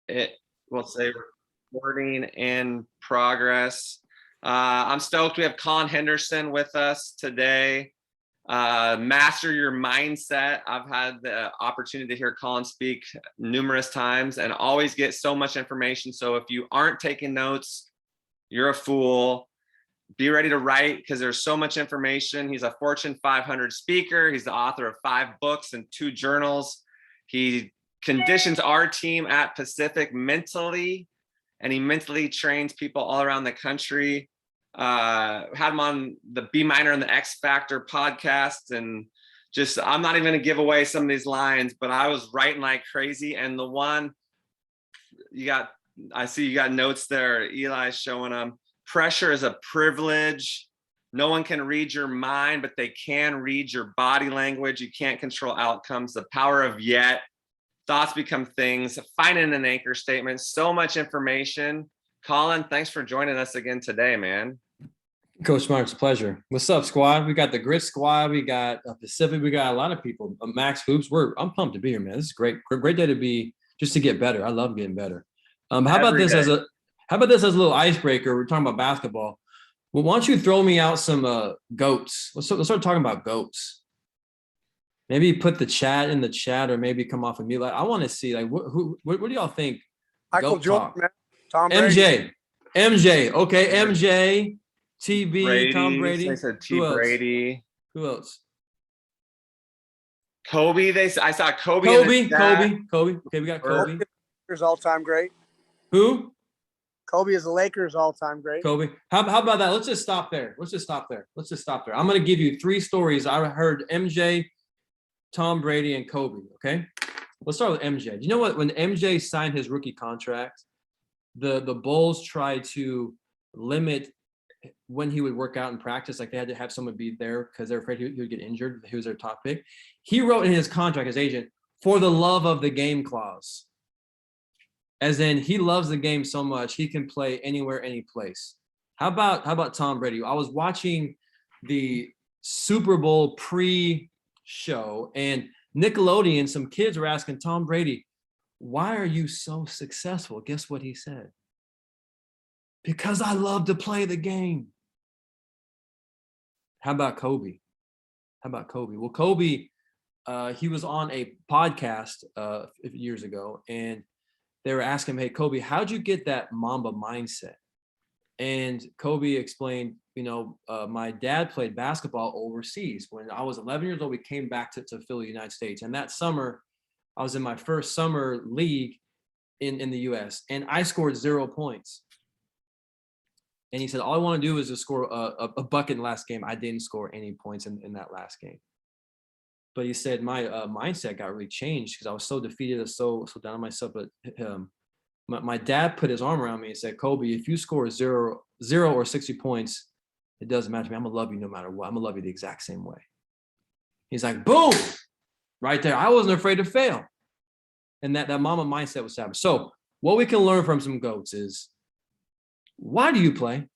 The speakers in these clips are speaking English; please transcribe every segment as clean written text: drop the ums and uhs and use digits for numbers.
It will say recording in progress. I'm stoked we have Collin Henderson with us today. Master your mindset. I've had the opportunity to hear Collin speak numerous times and always get so much information. So if you aren't taking notes, you're a fool. Be ready to write because there's so much information. He's a Fortune 500 speaker. He's the author of 5 books and 2 journals. He conditions our team at Pacific mentally, and he mentally trains people all around the country. Had him on the B Minor and the X Factor podcast, and just, I'm not even going to give away some of these lines, but I was writing like crazy. And the one I see you got notes there. Eli's showing them. Pressure is a privilege. No one can read your mind, but they can read your body language. You can't control outcomes. The power of yet. Thoughts become things. Finding an anchor statement. So much information. Collin, thanks for joining us again today, man. Coach Smart, it's a pleasure. What's up, squad? We got the Grit Squad. We got Pacific. We got a lot of people. Max Hoops. I'm pumped to be here, man. This is great. Great day to be, just to get better. I love getting better. How about this as a little icebreaker? We're talking about basketball. Well, why don't you throw me out some goats? Let's start talking about goats. Maybe put the chat in the chat, or maybe come off of mute. Like, I want to see, like, what do y'all think? Michael Jordan, Tom Brady. MJ. Okay, MJ, TB, Brady, Tom Brady. They said T. Brady. Who else? Kobe. I saw Kobe. Kobe. Okay, we got Kobe. Lakers all-time great. Who? Kobe is the Lakers all-time great. Kobe. How about that? Let's just stop there. I'm going to give you 3 stories. I heard MJ, Tom Brady, and Kobe. Okay. Let's start with MJ. Do you know what? When MJ signed his rookie contract, the Bulls tried to limit when he would work out in practice. Like, they had to have someone be there because they're afraid he would get injured. He was their top pick. He wrote in his contract, his agent, for the love of the game clause. As in, he loves the game so much he can play anywhere, any place. How about Tom Brady? I was watching the Super Bowl pre-show, and Nickelodeon, some kids were asking Tom Brady, "Why are you so successful?" Guess what he said? "Because I love to play the game." How about Kobe? Well, Kobe, he was on a podcast years ago, and they were asking him, "Hey, Kobe, how'd you get that Mamba mindset?" And Kobe explained, my dad played basketball overseas. When I was 11 years old, we came back to Philly, United States. And that summer, I was in my first summer league in the U.S., and I scored 0 points. And he said, all I want to do is just score a bucket in the last game. I didn't score any points in that last game. But he said my mindset got really changed because I was so defeated, so down on myself. But my dad put his arm around me and said, "Kobe, if you score 0 or 60 points, it doesn't matter to me. I'm going to love you no matter what. I'm going to love you the exact same way." He's like, boom, right there. I wasn't afraid to fail. And that Mamba mindset was savage. So what we can learn from some GOATs is, why do you play?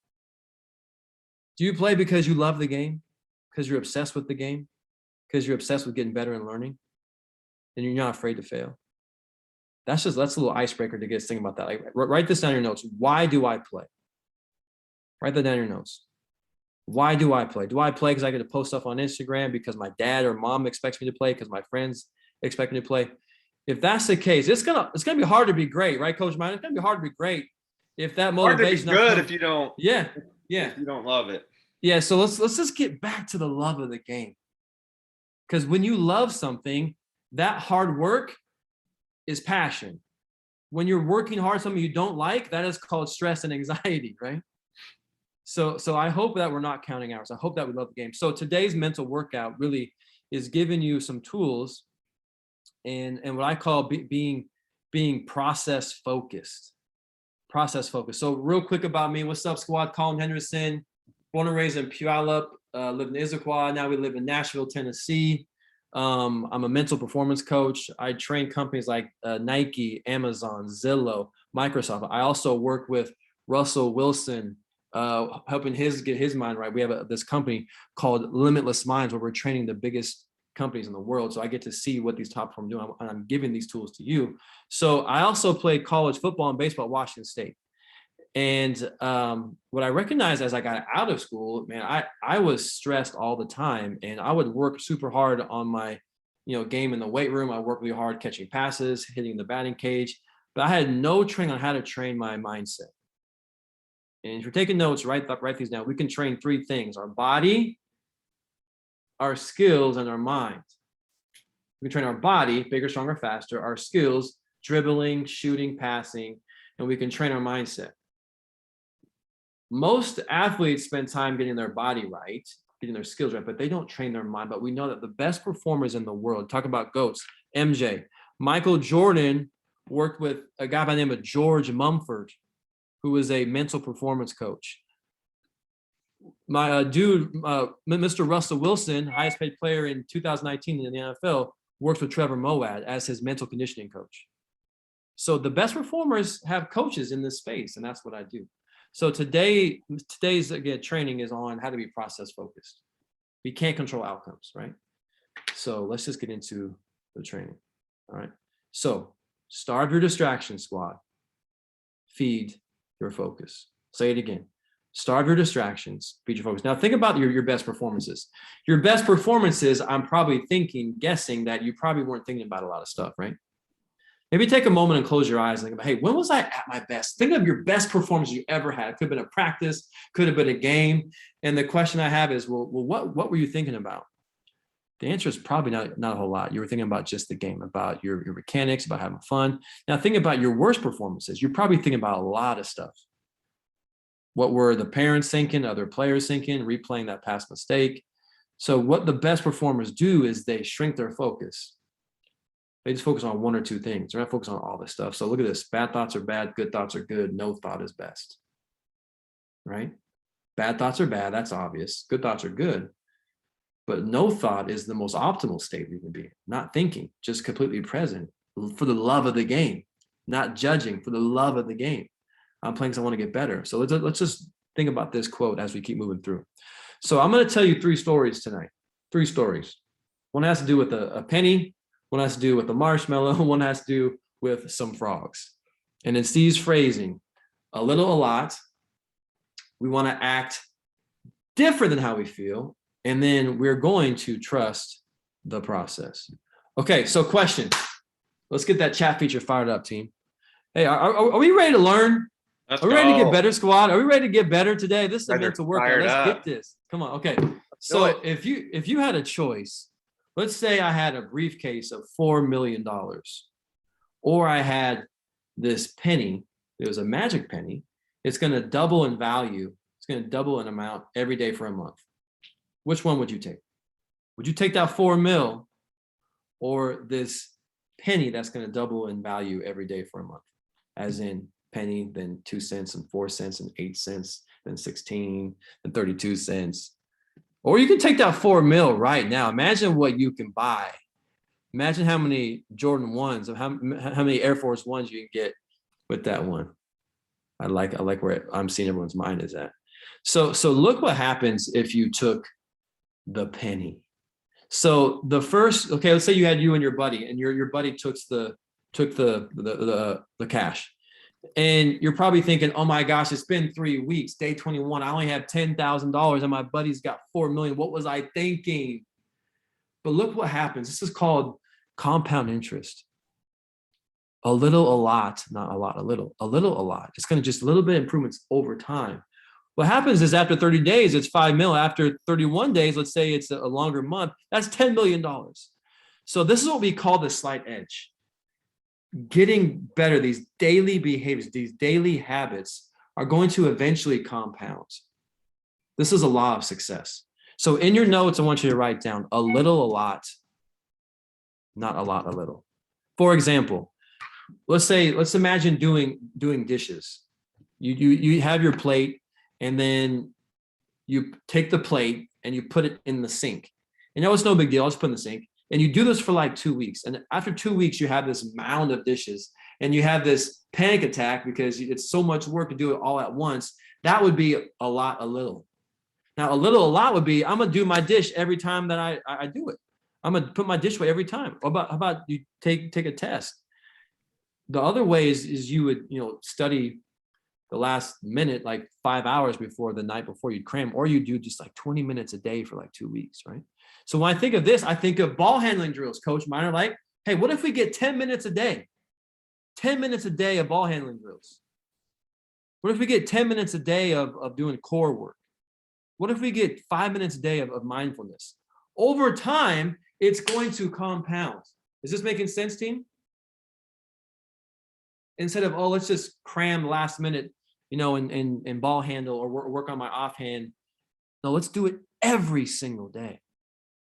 Do you play because you love the game? Because you're obsessed with the game? Because you're obsessed with getting better and learning? And you're not afraid to fail? That's a little icebreaker to get us thinking about that. Like, write this down in your notes. Why do I play? Write that down in your notes. Why do I play? Do I play because I get to post stuff on Instagram, because my dad or mom expects me to play, because my friends expect me to play? If that's the case, it's gonna be hard to be great, right, Coach Mine? It's gonna be hard to be great if that motivation. Hard to be good if you don't. Yeah. If you don't love it. Yeah. So let's just get back to the love of the game, because when you love something, that hard work is passion. When you're working hard, something you don't like, that is called stress and anxiety, right? So I hope that we're not counting hours. I hope that we love the game. So today's mental workout really is giving you some tools and what I call being process focused. So real quick about me. What's up, squad? Collin Henderson, born and raised in Puyallup, lived in Issaquah. Now we live in Nashville, Tennessee. I'm a mental performance coach. I train companies like Nike, Amazon, Zillow, Microsoft. I also work with Russell Wilson, helping get his mind right. We have this company called Limitless Minds, where we're training the biggest companies in the world. So I get to see what these top performers do, and I'm giving these tools to you. So I also played college football and baseball at Washington State. And what I recognized as I got out of school, man, I was stressed all the time, and I would work super hard on my, game in the weight room. I worked really hard catching passes, hitting the batting cage, but I had no training on how to train my mindset. And if you're taking notes, write these down. We can train 3 things: our body, our skills, and our mind. We can train our body, bigger, stronger, faster, our skills, dribbling, shooting, passing, and we can train our mindset. Most athletes spend time getting their body right, getting their skills right, but they don't train their mind. But we know that the best performers in the world, talk about GOATs, MJ, Michael Jordan worked with a guy by the name of George Mumford, who was a mental performance coach. My Mr. Russell Wilson, highest paid player in 2019 in the NFL, works with Trevor Moawad as his mental conditioning coach. So the best performers have coaches in this space, and that's what I do. So today's again training is on how to be process focused. We can't control outcomes, right? So let's just get into the training. All right. So starve your distraction, squad. Feed your focus. Say it again. Starve your distractions, feed your focus. Now think about your best performances. Your best performances, I'm probably guessing that you probably weren't thinking about a lot of stuff, right? Maybe take a moment and close your eyes and think about, hey, when was I at my best? Think of your best performance you ever had. It could have been a practice, could have been a game. And the question I have is, well, what were you thinking about? The answer is probably not a whole lot. You were thinking about just the game, about your mechanics, about having fun. Now think about your worst performances. You're probably thinking about a lot of stuff. What were the parents thinking, other players thinking, replaying that past mistake? So what the best performers do is they shrink their focus. They just focus on 1 or 2 things. They're not focused on all this stuff. So look at this. Bad thoughts are bad. Good thoughts are good. No thought is best. Right? Bad thoughts are bad. That's obvious. Good thoughts are good. But no thought is the most optimal state we can be. Not thinking, just completely present for the love of the game. Not judging, for the love of the game. I'm playing because I want to get better. So let's just think about this quote as we keep moving through. So I'm going to tell you 3 stories tonight. 3 stories. One has to do with a penny. One has to do with the marshmallow. One has to do with some frogs. And it's these phrasing, a little, a lot. We want to act different than how we feel. And then we're going to trust the process. Okay, so question. Let's get that chat feature fired up, team. Hey, are we ready to learn? Are we ready to get better, squad? Are we ready to get better today? This is a mental workout. Let's get this. Come on. Okay. So if you had a choice, let's say I had a briefcase of $4 million, or I had this penny. It was a magic penny. It's going to double in value. It's going to double in amount every day for a month. Which one would you take? Would you take that 4 mil or this penny that's going to double in value every day for a month? As in penny, then 2 cents and 4 cents and 8 cents, then 16 and 32 cents. Or you can take that 4 mil right now. Imagine what you can buy. Imagine how many Jordan 1s, how many Air Force 1s you can get with that one. I like where I'm seeing everyone's mind is at. So look what happens if you took the penny. So the first, okay, let's say you had you and your buddy, and your buddy took the cash. And you're probably thinking, oh my gosh, it's been 3 weeks, day 21. I only have $10,000 and my buddy's got 4 million. What was I thinking? But look what happens. This is called compound interest. A little, a lot, not a lot, a little, a lot. It's going to just a little bit improvements over time. What happens is after 30 days, it's 5 mil. After 31 days, let's say it's a longer month, that's $10 million. So this is what we call the slight edge. Getting better, these daily behaviors, these daily habits are going to eventually compound. This is a law of success. So in your notes, I want you to write down a little, a lot, not a lot, a little. For example, let's imagine doing dishes. You have your plate, and then you take the plate and you put it in the sink. And it's no big deal. I'll just put it in the sink. And you do this for like 2 weeks. And after 2 weeks, you have this mound of dishes and you have this panic attack because it's so much work to do it all at once. That would be a lot, a little. Now, a little, a lot would be, I'm going to do my dish every time that I do it. I'm gonna put my dish away every time. How about you take a test? The other way is you would, study the last minute, like 5 hours before the night before you'd cram, or you do just like 20 minutes a day for like 2 weeks, right? So when I think of this, I think of ball handling drills. Coach Miner, like, hey, what if we get 10 minutes a day? 10 minutes a day of ball handling drills. What if we get 10 minutes a day of doing core work? What if we get 5 minutes a day of mindfulness? Over time, it's going to compound. Is this making sense, team? Instead of, let's just cram last minute, and ball handle or work on my offhand. No, let's do it every single day.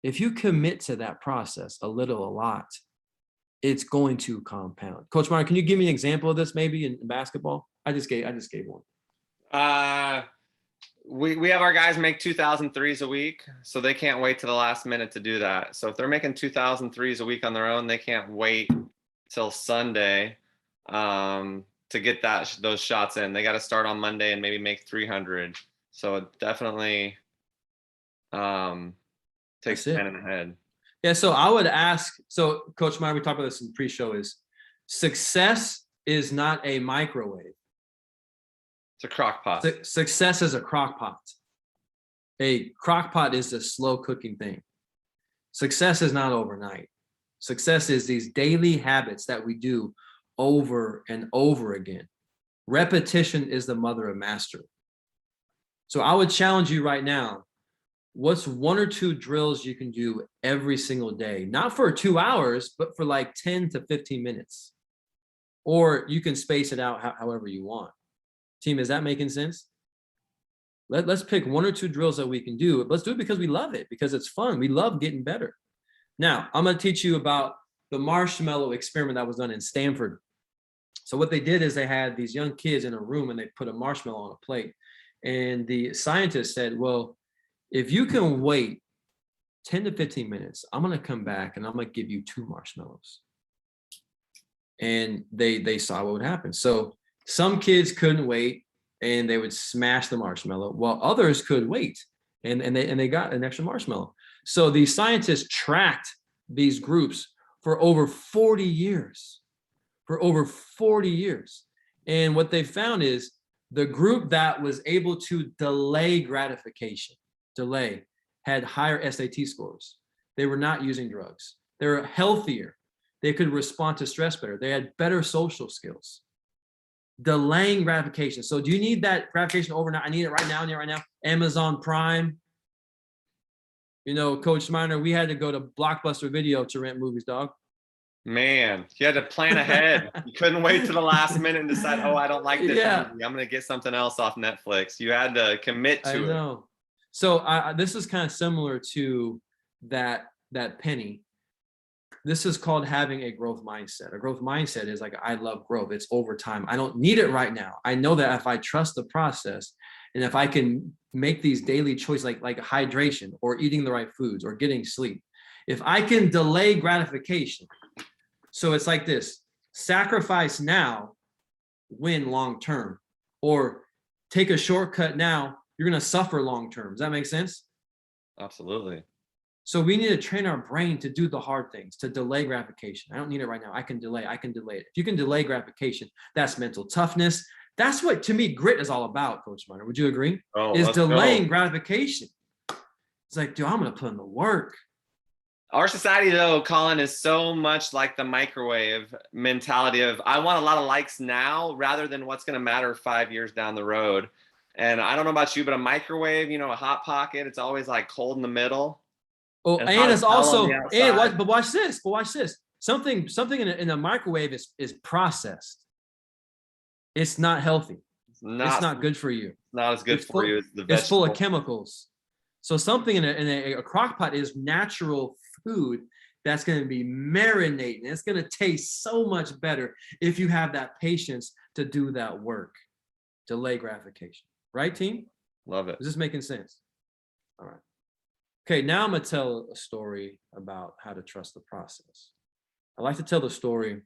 If you commit to that process a little, a lot, it's going to compound. Coach Mark, can you give me an example of this maybe in basketball? I just gave one. We have our guys make 2,000 threes a week, so they can't wait to the last minute to do that. So if they're making 2,000 threes a week on their own, they can't wait till Sunday to get those shots in. They got to start on Monday and maybe make 300. So it definitely takes planning ahead. Yeah, so I would ask, so Coach Meyer, we talked about this in pre-show, is success is not a microwave. It's a crock pot. Success is a crock pot. A crock pot is a slow cooking thing. Success is not overnight. Success is these daily habits that we do over and over again. Repetition is the mother of mastery. So I would challenge you right now. What's 1 or 2 drills you can do every single day? Not for 2 hours, but for like 10 to 15 minutes. Or you can space it out however you want. Team, is that making sense? Let's pick 1 or 2 drills that we can do. Let's do it because we love it, because it's fun. We love getting better. Now, I'm going to teach you about the Marshmallow Experiment that was done in Stanford. So what they did is they had these young kids in a room and they put a marshmallow on a plate. And the scientists said, well, if you can wait 10 to 15 minutes, I'm going to come back and I'm going to give you 2 marshmallows. And they saw what would happen. So some kids couldn't wait and they would smash the marshmallow, while others could wait and they got an extra marshmallow. So the scientists tracked these groups for over 40 years. And what they found is the group that was able to delay gratification, had higher SAT scores. They were not using drugs. They were healthier. They could respond to stress better. They had better social skills. Delaying gratification. So do you need that gratification overnight? I need it right now. Amazon Prime. Coach Miner, we had to go to Blockbuster Video to rent movies, dog. Man, you had to plan ahead. You couldn't wait to the last minute and decide, I don't like this movie. I'm going to get something else off Netflix. You had to commit to it. I know. So this is kind of similar to that penny. This is called having a growth mindset. A growth mindset is like, I love growth. It's over time. I don't need it right now. I know that if I trust the process and if I can make these daily choices like hydration or eating the right foods or getting sleep, if I can delay gratification. So it's like this: sacrifice now, win long term, or take a shortcut now, you're going to suffer long term. Does that make sense? Absolutely. So we need to train our brain to do the hard things, to delay gratification. I don't need it right now. I can delay it. If you can delay gratification, that's mental toughness. That's what, to me, grit is all about, Coach Miner. Would you agree? Is delaying gratification. It's like, dude, I'm going to put in the work. Our society, though, Collin, is so much like the microwave mentality of, I want a lot of likes now rather than what's going to matter 5 years down the road. And I don't know about you, but a microwave, a Hot Pocket, it's always like cold in the middle. Oh, and it's also, but watch this. Something in a microwave is processed. It's not healthy. It's not good for you. Not as good for you as the vegetable. It's full of chemicals. So something in a crock pot is natural food that's going to be marinating. It's going to taste so much better if you have that patience to do that work. Delay gratification. Right, team? Love it. Is this making sense? All right. Okay, now I'm going to tell a story about how to trust the process. I like to tell the story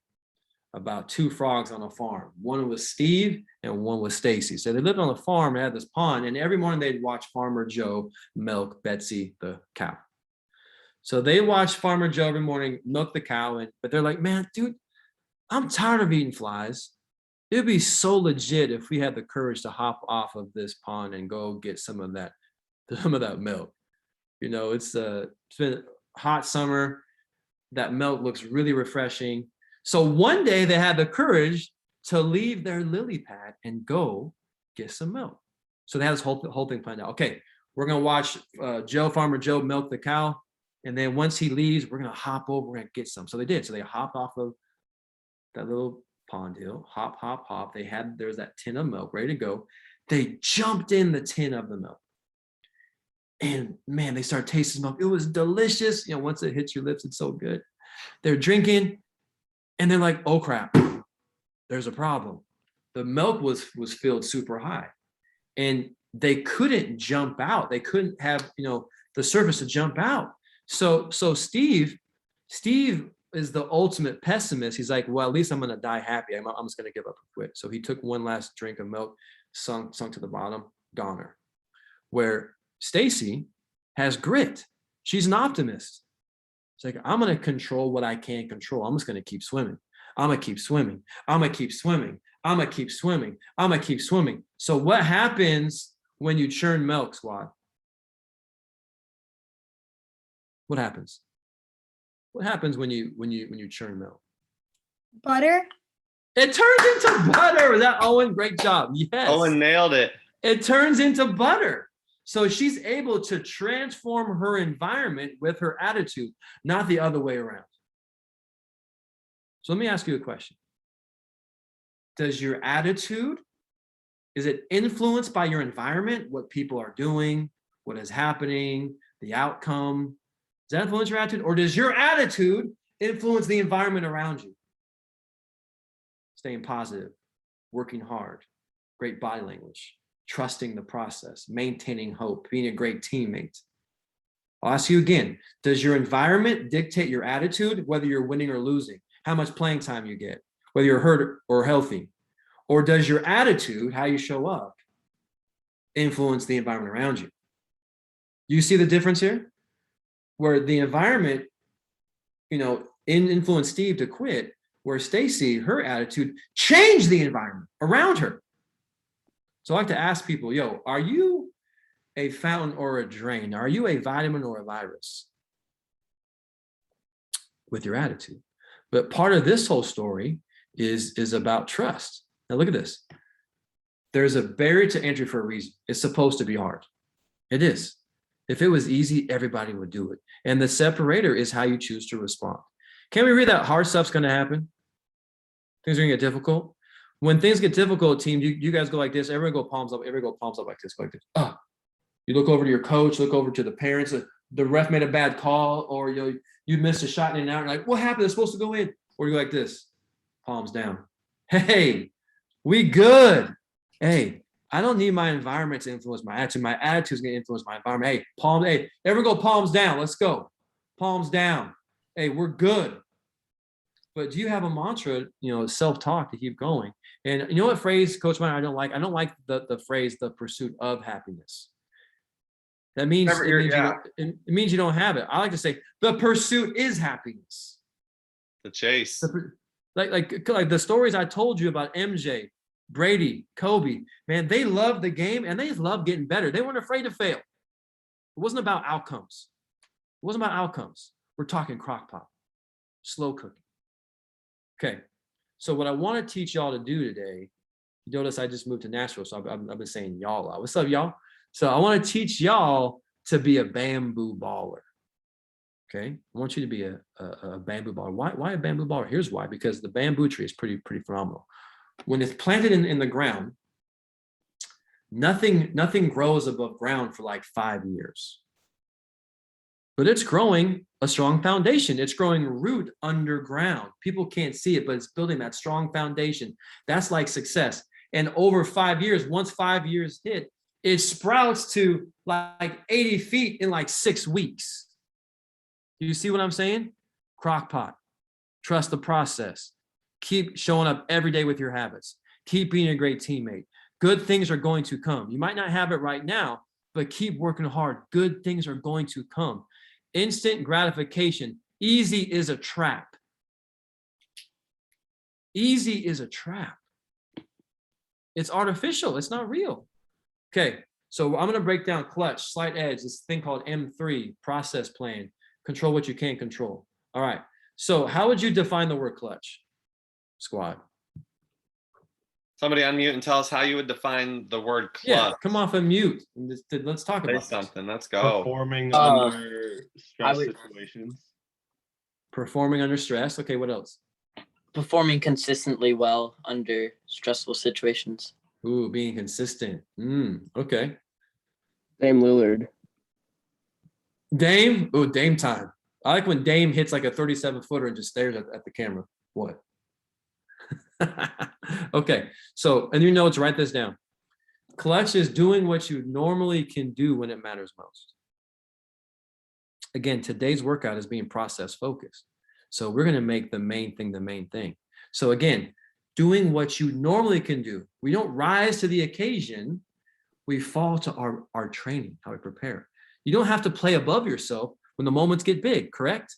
about 2 frogs on a farm. One was Steve and one was Stacy. So they lived on a farm and had this pond, and every morning they'd watch Farmer Joe milk Betsy the cow. So they watch Farmer Joe every morning milk the cow, but they're like, man, dude, I'm tired of eating flies. It'd be so legit if we had the courage to hop off of this pond and go get some of that milk. It's been a hot summer. That milk looks really refreshing. So one day they had the courage to leave their lily pad and go get some milk. So they had this whole thing planned out. Okay, we're gonna watch Farmer Joe milk the cow, and then once he leaves, we're gonna hop over and get some. So they did. So they hopped off of that little pond hill, hop. There's that tin of milk ready to go. They jumped in the tin of the milk. And man, they started tasting milk. It was delicious. Once it hits your lips, it's so good. They're drinking and they're like, oh crap, there's a problem. The milk was filled super high and they couldn't jump out. They couldn't have, the surface to jump out. So Steve is the ultimate pessimist. He's like, well, at least I'm going to die happy. I'm just going to give up and quit. So he took one last drink of milk, sunk to the bottom, goner. Where Stacy has grit. She's an optimist. It's like, I'm going to control what I can't control. I'm just going to keep swimming. I'm going to keep swimming. I'm going to keep swimming. I'm going to keep swimming. I'm going to keep swimming. So what happens when you churn milk, squad? What happens? What happens when you churn milk? Butter. It turns into butter. Was that Owen? Great job. Yes. Owen nailed it. It turns into butter. So she's able to transform her environment with her attitude, not the other way around. So let me ask you a question. Does your attitude, is it influenced by your environment, what people are doing, what is happening, the outcome? Does that influence your attitude? Or does your attitude influence the environment around you? Staying positive, working hard, great body language, trusting the process, maintaining hope, being a great teammate. I'll ask you again, does your environment dictate your attitude, whether you're winning or losing, how much playing time you get, whether you're hurt or healthy? Or does your attitude, how you show up, influence the environment around you? You see the difference here? Where the environment, influenced Steve to quit, where Stacy, her attitude changed the environment around her. So I like to ask people, are you a fountain or a drain? Are you a vitamin or a virus? With your attitude. But part of this whole story is about trust. Now look at this. There's a barrier to entry for a reason. It's supposed to be hard. It is. If it was easy, everybody would do it. And the separator is how you choose to respond. Can we read that hard stuff's going to happen? Things are going to get difficult. When things get difficult, team, you guys go like this. Everyone go palms up. Everyone go palms up like this. Go like this. You look over to your coach. Look over to the parents. The ref made a bad call, or you missed a shot in and out. You're like, what happened? It's supposed to go in. Or you go like this. Palms down. Hey, we good. Hey, I don't need my environment to influence my attitude. My attitude is going to influence my environment. Hey, everyone go palms down. Let's go. Palms down. Hey, we're good. But do you have a mantra, self-talk to keep going? And you know what phrase, Coach Meyer, I don't like? I don't like the phrase, the pursuit of happiness. That means, it means you don't have it. I like to say the pursuit is happiness. The chase. Like the stories I told you about MJ, Brady, Kobe, man, they loved the game and they loved getting better. They weren't afraid to fail. It wasn't about outcomes. We're talking crock pot, slow cooking. Okay, so what I want to teach y'all to do today, you notice I just moved to Nashville, so I've been saying y'all a lot. What's up, y'all? So I want to teach y'all to be a bamboo baller. Okay, I want you to be a bamboo baller. Why a bamboo baller? Here's why. Because the bamboo tree is pretty phenomenal. When it's planted in the ground, nothing grows above ground for like 5 years. But it's growing a strong foundation. It's growing root underground. People can't see it, but it's building that strong foundation. That's like success. And over 5 years, once 5 years hit, it sprouts to like 80 feet in like 6 weeks. You see what I'm saying? Crock pot. Trust the process. Keep showing up every day with your habits. Keep being a great teammate. Good things are going to come. You might not have it right now, but keep working hard. Good things are going to come. instant gratification. Easy is a trap. Easy is a trap. It's artificial. It's not real. Okay, so I'm going to break down clutch, slight edge, this thing called M3, process plan, control what you can't control. All right, so how would you define the word clutch, squad? Somebody unmute and tell us how you would define the word clutch. Yeah, come off and mute. Let's talk Say about something. Let's go. Performing under stress situations. Performing under stress. Okay, what else? Performing consistently well under stressful situations. Ooh, being consistent. Okay. Dame Lillard. Dame. Ooh, Dame time. I like when Dame hits like a 37-footer and just stares at the camera. What? Okay. So, and you know, to write this down. Clutch is doing what you normally can do when it matters most. Again, today's workout is being process focused. So we're going to make the main thing the main thing. So again, doing what you normally can do. We don't rise to the occasion. We fall to our training, how we prepare. You don't have to play above yourself when the moments get big, correct?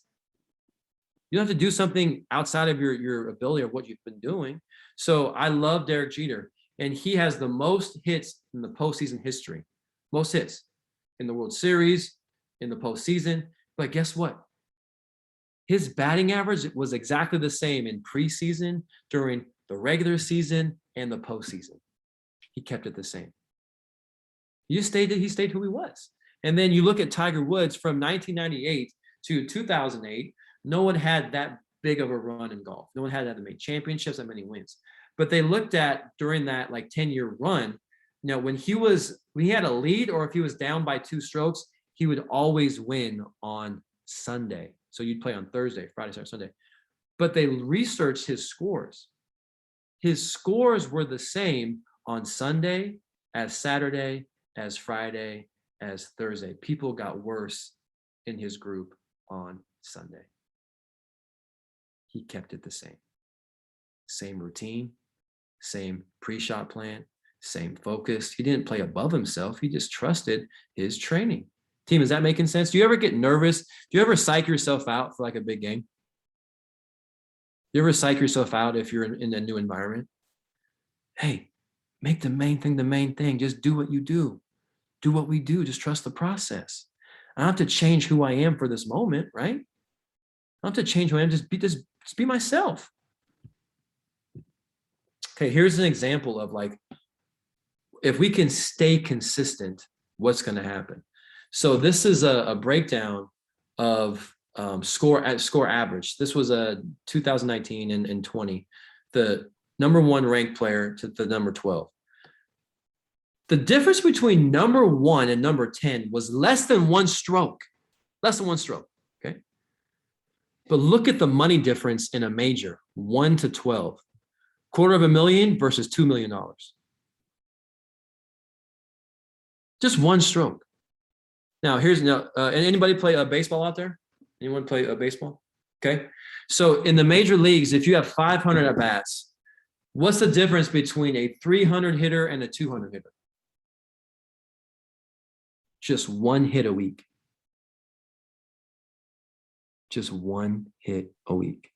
You don't have to do something outside of your ability or what you've been doing. So I love Derek Jeter, and he has the most hits in the postseason history. Most hits in the World Series, in the postseason. But guess what? His batting average was exactly the same in preseason, during the regular season, and the postseason. He kept it the same. He stayed who he was. And then you look at Tiger Woods from 1998 to 2008, no one had that big of a run in golf. No one had that many championships, that many wins. But they looked at during that like 10-year run, you know, when he had a lead or if he was down by 2 strokes, he would always win on Sunday. So you'd play on Thursday, Friday, Saturday, Sunday. But they researched his scores. His scores were the same on Sunday as Saturday, as Friday, as Thursday. People got worse in his group on Sunday. He kept it the same. Same routine, same pre-shot plan, same focus. He didn't play above himself. He just trusted his training. Team, is that making sense? Do you ever get nervous? Do you ever psych yourself out for like a big game? You ever psych yourself out if you're in a new environment? Hey, make the main thing the main thing. Just do what you do. Do what we do. Just trust the process. I don't have to change who I am for this moment, right? I don't have to change who I am. Just be myself. Okay, here's an example of like, if we can stay consistent, what's going to happen? So this is a breakdown of score average. This was a 2019 and 20. The number 1 ranked player to the number 12. The difference between number 1 and number 10 was less than 1 stroke. Less than 1 stroke. Okay. But look at the money difference in a major, 1 to 12. $250,000 versus $2 million. Just 1 stroke. Now here's anybody play baseball out there? Anyone play baseball? Okay. So in the major leagues, if you have 500 at bats, what's the difference between a 300 hitter and a 200 hitter? Just 1 hit a week. Just 1 hit a week.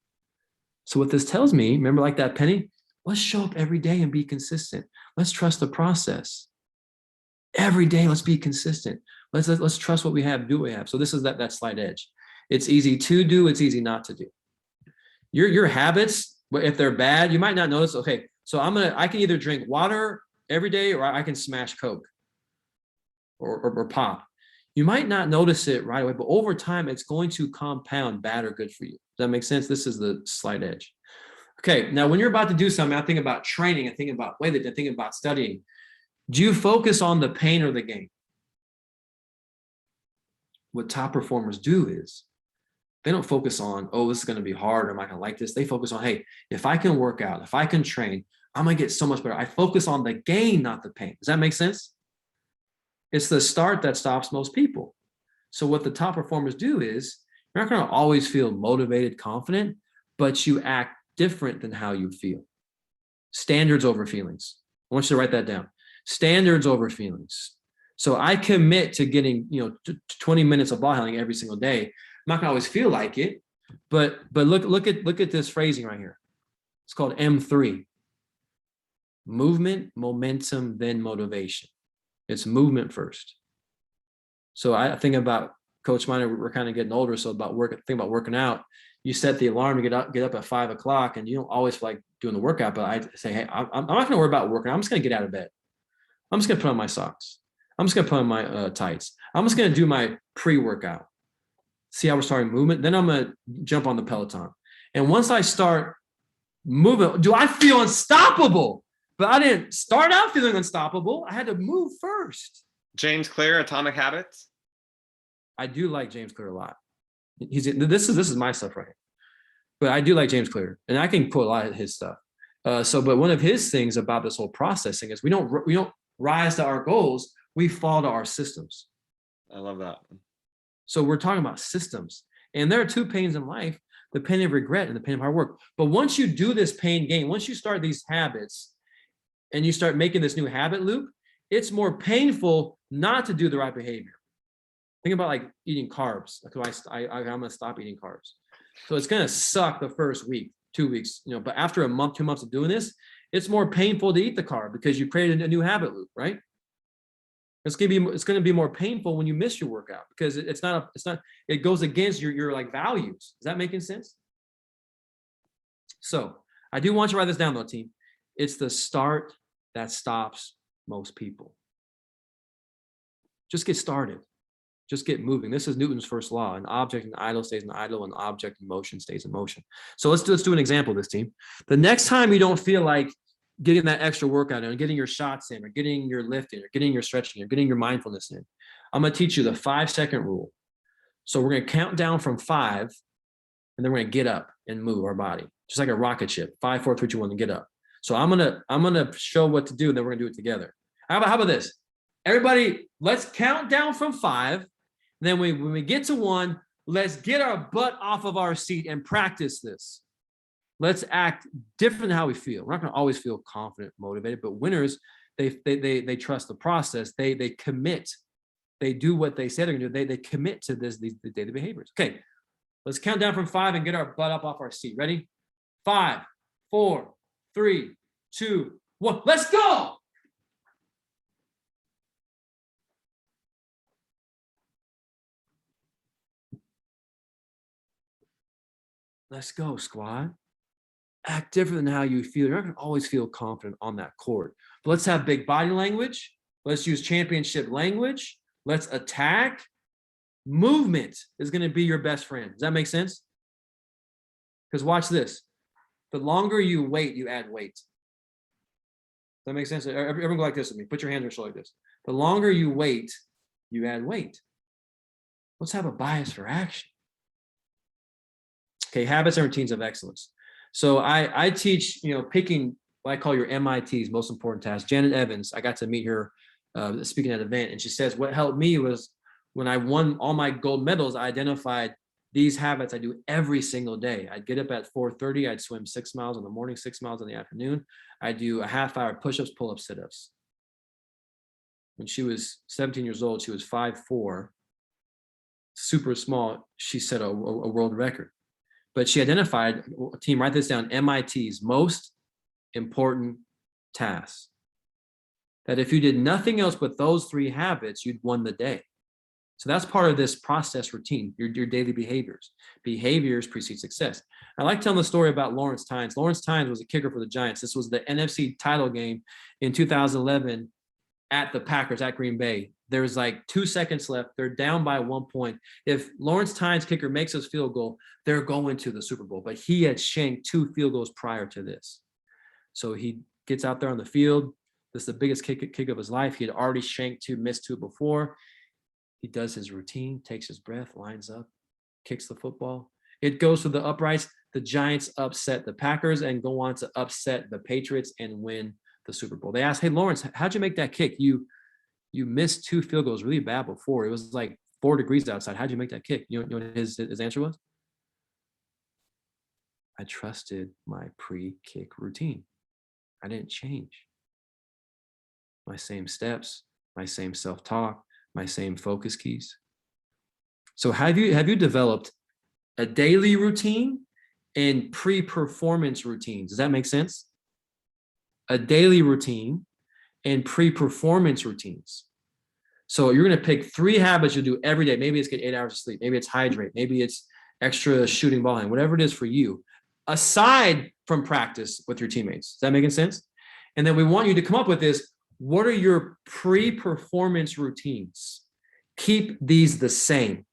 So what this tells me, remember like that penny? Let's show up every day and be consistent. Let's trust the process. Every day, let's be consistent. Let's trust what we have, do what we have. So this is that slight edge. It's easy to do, it's easy not to do. Your habits, if they're bad, you might not notice, okay, so I can either drink water every day or I can smash Coke or pop. You might not notice it right away, but over time, it's going to compound bad or good for you. Does that make sense? This is the slight edge. Okay, now when you're about to do something, I think about training, I think about weightlifting, I think about studying. Do you focus on the pain or the gain? What top performers do is they don't focus on, oh, this is going to be hard, or am I going to like this? They focus on, hey, if I can work out, if I can train, I'm going to get so much better. I focus on the gain, not the pain. Does that make sense? It's the start that stops most people. So what the top performers do is you're not going to always feel motivated, confident, but you act different than how you feel. Standards over feelings. I want you to write that down. Standards over feelings. So I commit to getting, 20 minutes of ball handling every single day. I'm not gonna always feel like it, but look at this phrasing right here. It's called M3. Movement, momentum, then motivation. It's movement first. So I think about Coach Miner, we're kind of getting older. So think about working out. You set the alarm to get up at 5 o'clock, and you don't always feel like doing the workout. But I say, hey, I'm not going to worry about working. I'm just going to get out of bed. I'm just going to put on my socks. I'm just going to put on my tights. I'm just going to do my pre-workout. See how we're starting movement. Then I'm going to jump on the Peloton. And once I start moving, do I feel unstoppable? But I didn't start out feeling unstoppable. I had to move first. James Clear, Atomic Habits. I do like James Clear a lot. This is my stuff right here. But I do like James Clear, and I can quote a lot of his stuff. But one of his things about this whole processing is we don't rise to our goals. We fall to our systems. I love that. So we're talking about systems, and there are two pains in life: the pain of regret and the pain of hard work. But once you do this pain game, once you start these habits, and you start making this new habit loop, it's more painful not to do the right behavior. Think about like eating carbs. Like I'm gonna stop eating carbs. So it's gonna suck the first week, 2 weeks, but after a month, 2 months of doing this, it's more painful to eat the carb because you created a new habit loop, right? It's gonna be more painful when you miss your workout because it goes against your like values. Is that making sense? So I do want you to write this down though, team. It's the start that stops most people. Just get started. Just get moving. This is Newton's first law. An object in idle stays in idle, an object in motion stays in motion. So let's do an example of this, team. The next time you don't feel like getting that extra workout in, or getting your shots in, or getting your lift in, or getting your stretching, or getting your mindfulness in, I'm going to teach you the 5-second rule. So we're going to count down from 5, and then we're going to get up and move our body, just like a rocket ship. 5, 4, 3, 2, 1, and get up. So I'm gonna show what to do, and then we're gonna do it together. How about this? Everybody, let's count down from 5. Then when we get to 1, let's get our butt off of our seat and practice this. Let's act different than how we feel. We're not gonna always feel confident, motivated, but winners, they trust the process. They commit. They do what they say they're gonna do. They commit to these daily behaviors. Okay, let's count down from 5 and get our butt up off our seat. Ready? 5, 4, 3, 2, 1. Let's go. Let's go, squad. Act different than how you feel. You're not going to always feel confident on that court. But let's have big body language. Let's use championship language. Let's attack. Movement is going to be your best friend. Does that make sense? Because watch this. The longer you wait, you add weight. Does that make sense? Everyone go like this with me. Put your hand on your shoulder like this. The longer you wait, you add weight. Let's have a bias for action. Okay, habits and routines of excellence. So I teach, picking what I call your MITs, most important tasks. Janet Evans, I got to meet her speaking at an event, and she says, what helped me was when I won all my gold medals, I identified these habits I do every single day. I'd get up at 4:30, I'd swim 6 miles in the morning, 6 miles in the afternoon. I'd do a half-hour push-ups, pull-ups, sit-ups. When she was 17 years old, she was 5'4", super small. She set a world record. But she identified, team, write this down, MIT's most important tasks. That if you did nothing else but those 3 habits, you'd won the day. So that's part of this process routine, your daily behaviors. Behaviors precede success. I like telling the story about Lawrence Tynes. Lawrence Tynes was a kicker for the Giants. This was the NFC title game in 2011 at the Packers at Green Bay. There's like 2 seconds left. They're down by 1 point. If Lawrence Tynes kicker makes his field goal, they're going to the Super Bowl. But he had shanked 2 field goals prior to this. So he gets out there on the field. This is the biggest kick of his life. He had already shanked 2, missed 2 before. He does his routine, takes his breath, lines up, kicks the football. It goes to the uprights. The Giants upset the Packers and go on to upset the Patriots and win the Super Bowl. They asked, hey, Lawrence, how'd you make that kick? You missed 2 field goals really bad before. It was like 4 degrees outside. How'd you make that kick? You know what his answer was? I trusted my pre-kick routine. I didn't change. My same steps, my same self-talk, my same focus keys. So have you developed a daily routine and pre-performance routines? Does that make sense? A daily routine and pre-performance routines. So you're going to pick 3 habits you do every day. Maybe it's get 8 hours of sleep. Maybe it's hydrate. Maybe it's extra shooting ball hand, whatever it is for you, aside from practice with your teammates. Is that making sense? And then we want you to come up with this. What are your pre-performance routines? Keep these the same.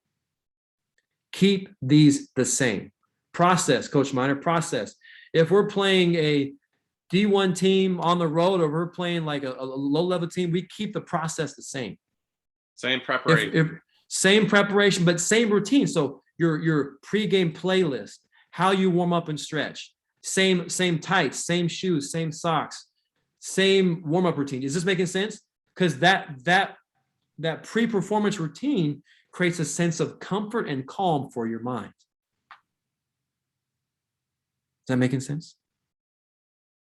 Keep these the same. Process, Coach Miner, process. If we're playing a D1 team on the road, or we're playing like a low-level team, we keep the process the same. Same preparation. Same preparation, but same routine. So your pregame playlist, how you warm up and stretch, same tights, same shoes, same socks, same warm-up routine. Is this making sense? Because that pre-performance routine creates a sense of comfort and calm for your mind. Is that making sense?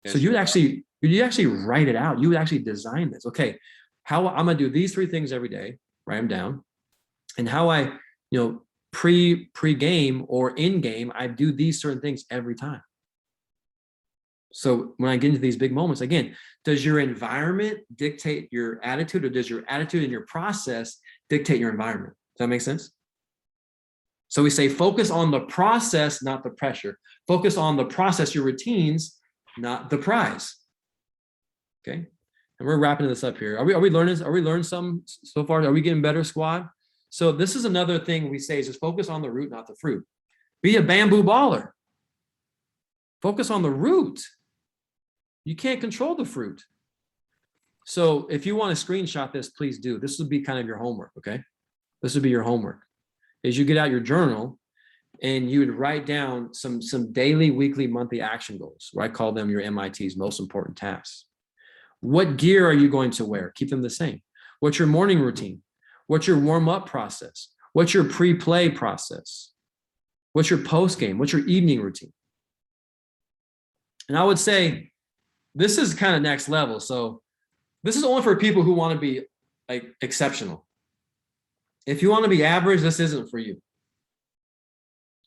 Yes, So you actually write it out. You would actually design this. Okay, how I'm gonna do these 3 things every day, write them down, and how I, pre-game or in game, I do these certain things every time. So when I get into these big moments, again, does your environment dictate your attitude, or does your attitude and your process dictate your environment? Does that make sense? So we say focus on the process, not the pressure. Focus on the process, your routines, not the prize. Okay. And we're wrapping this up here. Are we learning something so far? Are we getting better, squad? So this is another thing we say is just focus on the root, not the fruit. Be a bamboo baller. Focus on the root. You can't control the fruit. So if you want to screenshot this, please do. This would be kind of your homework, okay? This would be your homework. Is you get out your journal and you would write down some daily, weekly, monthly action goals, where I call them your MITs, most important tasks. What gear are you going to wear? Keep them the same. What's your morning routine? What's your warm-up process? What's your pre-play process? What's your post-game? What's your evening routine? And I would say this is kind of next level. So this is only for people who want to be like exceptional. If you want to be average, this isn't for you.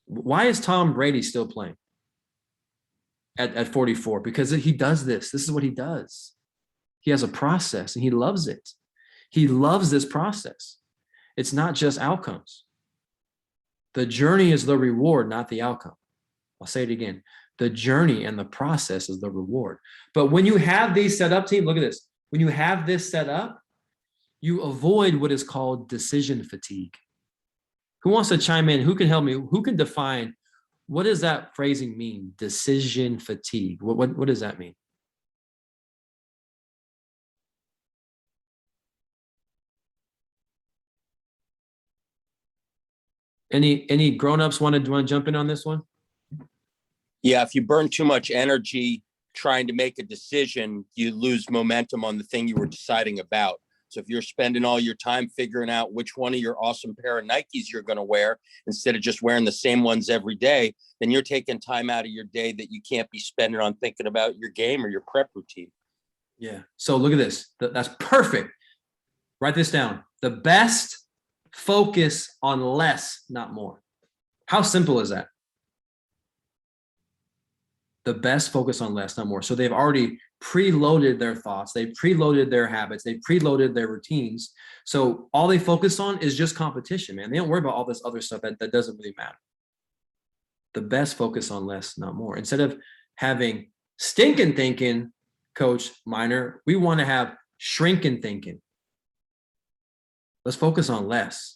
Why is Tom Brady still playing at 44? Because he does this. This is what he does. He has a process and he loves it. He loves this process. It's not just outcomes. The journey is the reward, not the outcome. I'll say it again. The journey and the process is the reward. But when you have these set up, team, look at this. When you have this set up, you avoid what is called decision fatigue. Who wants to chime in? Who can help me? Who can define, what does that phrasing mean? Decision fatigue. What does that mean? Any grown-ups want to jump in on this one? Yeah, if you burn too much energy trying to make a decision, you lose momentum on the thing you were deciding about. So if you're spending all your time figuring out which one of your awesome pair of Nikes you're going to wear, instead of just wearing the same ones every day, then you're taking time out of your day that you can't be spending on thinking about your game or your prep routine. Yeah. So look at this. That's perfect. Write this down. The best focus on less, not more. How simple is that? The best focus on less, not more. So they've already preloaded their thoughts. They've preloaded their habits. They've preloaded their routines. So all they focus on is just competition, man. They don't worry about all this other stuff that doesn't really matter. The best focus on less, not more. Instead of having stinking thinking, Coach Miner, we want to have shrinking thinking. Let's focus on less.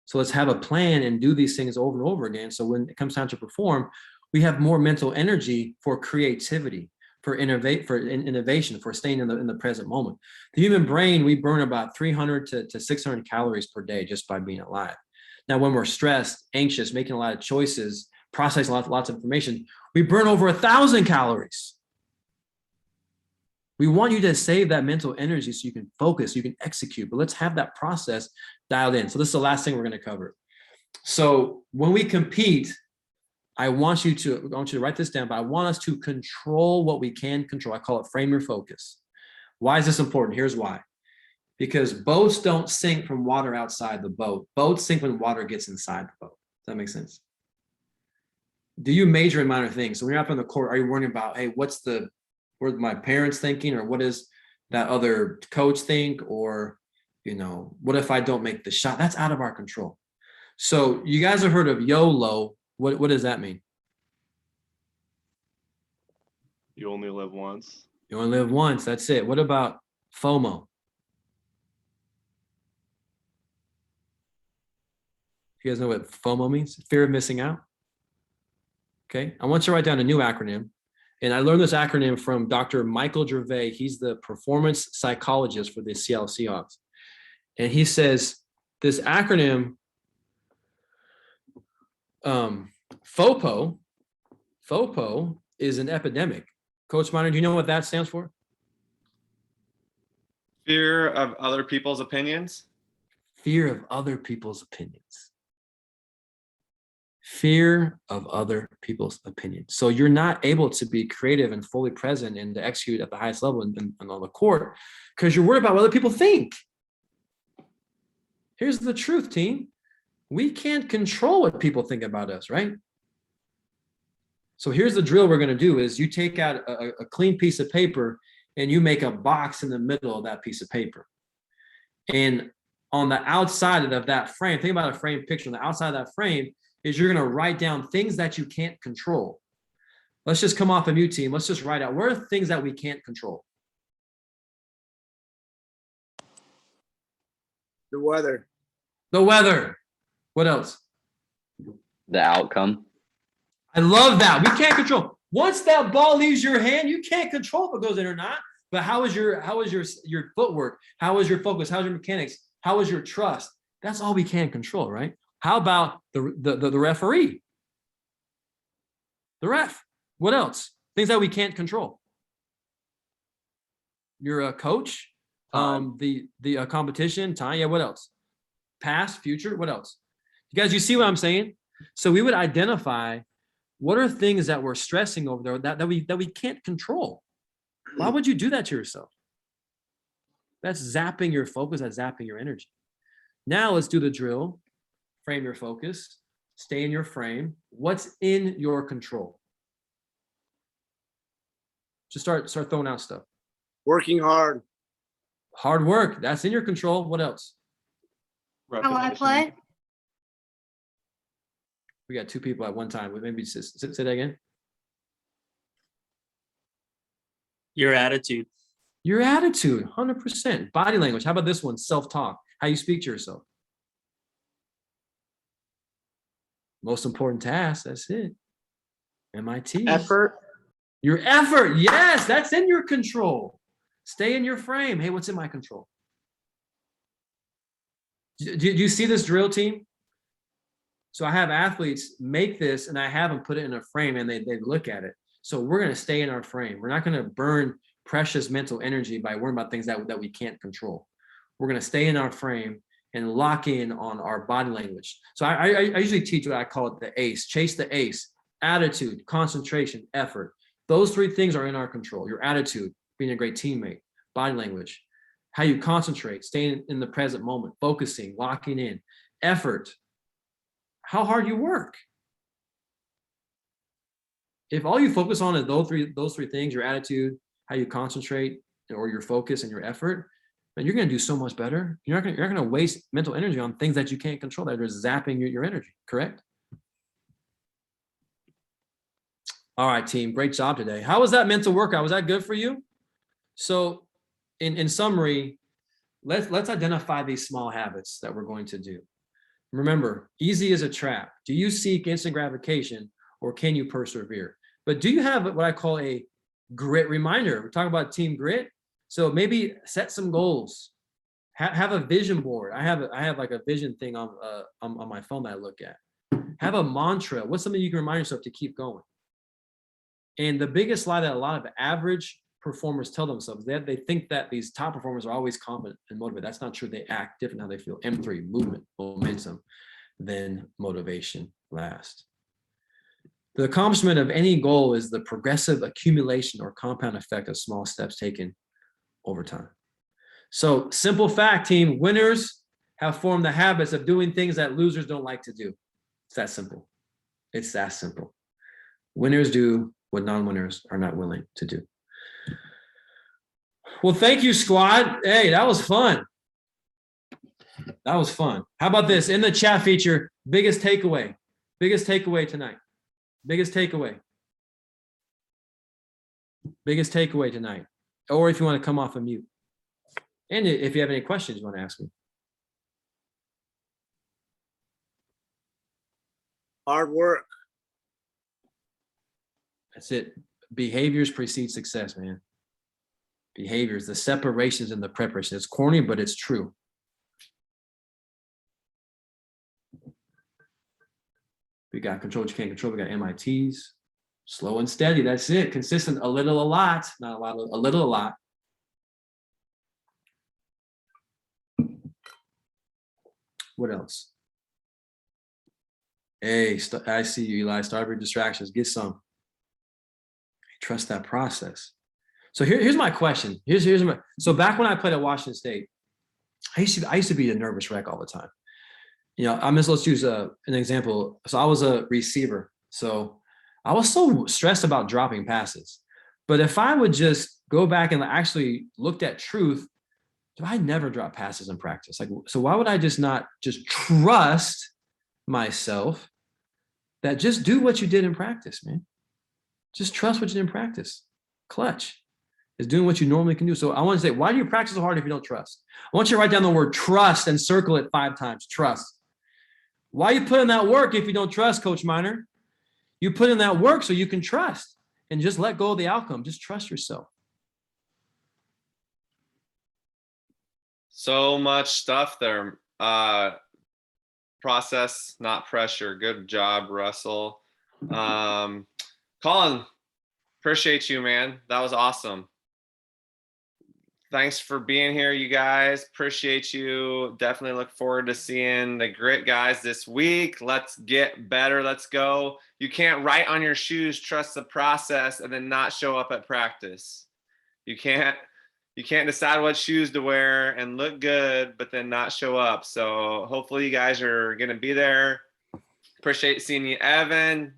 So let's have a plan and do these things over and over again. So when it comes time to perform, we have more mental energy for creativity, for innovation, for staying in the present moment. The human brain, we burn about 300 to 600 calories per day just by being alive. Now, when we're stressed, anxious, making a lot of choices, processing lots of information, we burn over 1,000 calories. We want you to save that mental energy so you can focus, you can execute, but let's have that process dialed in. So this is the last thing we're going to cover. So when we compete, I want you to write this down, but I want us to control what we can control. I call it frame your focus. Why is this important? Here's why. because boats don't sink from water outside the boat. Boats sink when water gets inside the boat. Does that make sense? Do you major in minor things? So when you're up on the court, are you worrying about, hey, what my parents thinking, or what is that other coach think, or what if I don't make the shot? That's out of our control. So you guys have heard of YOLO. What does that mean? You only live once. You only live once. That's it. What about FOMO? You guys know what FOMO means? Fear of missing out. Okay. I want you to write down a new acronym. And I learned this acronym from Dr. Michael Gervais. He's the performance psychologist for the Seattle Seahawks. And he says this acronym, FOPO is an epidemic. Coach Miner, do you know what that stands for? Fear of other people's opinions. Fear of other people's opinions. Fear of other people's opinions. So you're not able to be creative and fully present and to execute at the highest level and on the court because you're worried about what other people think. Here's the truth, team. We can't control what people think about us, right? So here's the drill we're going to do is you take out a clean piece of paper and you make a box in the middle of that piece of paper. And on the outside of that frame, think about a frame picture. On the outside of that frame is you're going to write down things that you can't control. Let's just come off a new team. Let's just write out, what are things that we can't control? The weather. The weather. What else? The outcome. I love that. We can't control. Once that ball leaves your hand, you can't control if it goes in or not. But how is your footwork? How is your focus? How's your mechanics? How is your trust? That's all we can control, right? How about the referee? The ref. What else? Things that we can't control. You're a coach. The competition, time. Yeah. What else? Past, future. What else? You guys, you see what I'm saying? So we would identify what are things that we're stressing over there that we can't control. Why would you do that to yourself? That's zapping your focus. That's zapping your energy. Now let's do the drill. Frame your focus. Stay in your frame. What's in your control? Just start throwing out stuff. Working hard. Hard work. That's in your control. What else? How I play. We got two people at one time. Maybe say that again. Your attitude. Your attitude, 100%. Body language. How about this one? Self-talk. How you speak to yourself. Most important task. That's it. MIT. Effort. Your effort. Yes, that's in your control. Stay in your frame. Hey, what's in my control? Do you see this drill, team? So I have athletes make this and I have them put it in a frame and they look at it. So we're going to stay in our frame. We're not going to burn precious mental energy by worrying about things that we can't control. We're going to stay in our frame and lock in on our body language. So I usually teach what I call it the ACE. Chase the ACE. Attitude, concentration, effort. Those three things are in our control. Your attitude, being a great teammate, body language, how you concentrate, staying in the present moment, focusing, locking in, effort, how hard you work. If all you focus on is those three things, your attitude, how you concentrate, or your focus and your effort, man, you're going to do so much better. You're not going to waste mental energy on things that you can't control that are zapping your energy. Correct? All right, team. Great job today. How was that mental workout? Was that good for you? So, in summary, let's identify these small habits that we're going to do. Remember, easy is a trap. Do you seek instant gratification or can you persevere? But do you have what I call a grit reminder? We're talking about team grit. So maybe set some goals. Have a vision board. I have like a vision thing on my phone that I look at. Have a mantra. What's something you can remind yourself to keep going? And the biggest lie that a lot of average performers tell themselves, they think that these top performers are always confident and motivated. That's not true. They act different how they feel. M3, movement, momentum, then motivation last. The accomplishment of any goal is the progressive accumulation or compound effect of small steps taken over time. So simple fact, team, winners have formed the habits of doing things that losers don't like to do. It's that simple. It's that simple. Winners do what non-winners are not willing to do. Well, thank you, squad. Hey, that was fun. That was fun. How about this? In the chat feature, biggest takeaway. Biggest takeaway tonight. Biggest takeaway. Biggest takeaway tonight. Or if you want to come off of mute. And if you have any questions you want to ask me. Hard work. That's it. Behaviors precede success, man. Behaviors, the separations and the preparation. It's corny, but it's true. We got control what you can't control. We got MITs. Slow and steady. That's it. Consistent. A little, a lot. Not a lot. A little, a lot. What else? Hey, I see you, Eli. Starve your distractions. Get some. Trust that process. So here's my question. Here's my. So back when I played at Washington State, I used to be a nervous wreck all the time. You know, let's use an example. So I was a receiver. So I was so stressed about dropping passes. But if I would just go back and actually looked at truth, I never drop passes in practice. Like, so why would I just not just trust myself that just do what you did in practice, man? Just trust what you did in practice. Clutch is doing what you normally can do. So I want to say, why do you practice so hard if you don't trust? I want you to write down the word trust and circle it 5 times. Trust. Why you put in that work if you don't trust, Coach Miner? You put in that work so you can trust and just let go of the outcome. Just trust yourself. So much stuff there. Process, not pressure. Good job, Russell. Collin, appreciate you, man. That was awesome. Thanks for being here, you guys. Appreciate you. Definitely look forward to seeing the grit guys this week. Let's get better. Let's go. You can't write on your shoes, trust the process, and then not show up at practice. You can't decide what shoes to wear and look good, but then not show up. So hopefully you guys are going to be there. Appreciate seeing you, Evan.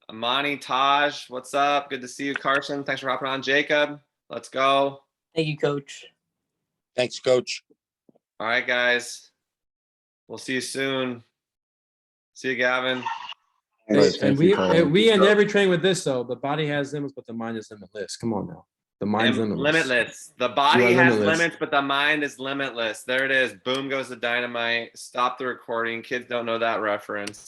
Amani, Taj, what's up? Good to see you, Carson. Thanks for hopping on. Jacob, let's go. Thank you, Coach. Thanks, Coach. All right, guys. We'll see you soon. See you, Gavin. Hey, and we end every training with this, though. The body has limits, but the mind is limitless. Come on now. The mind's limitless. The body has limits, but the mind is limitless. There it is. Boom goes the dynamite. Stop the recording. Kids don't know that reference.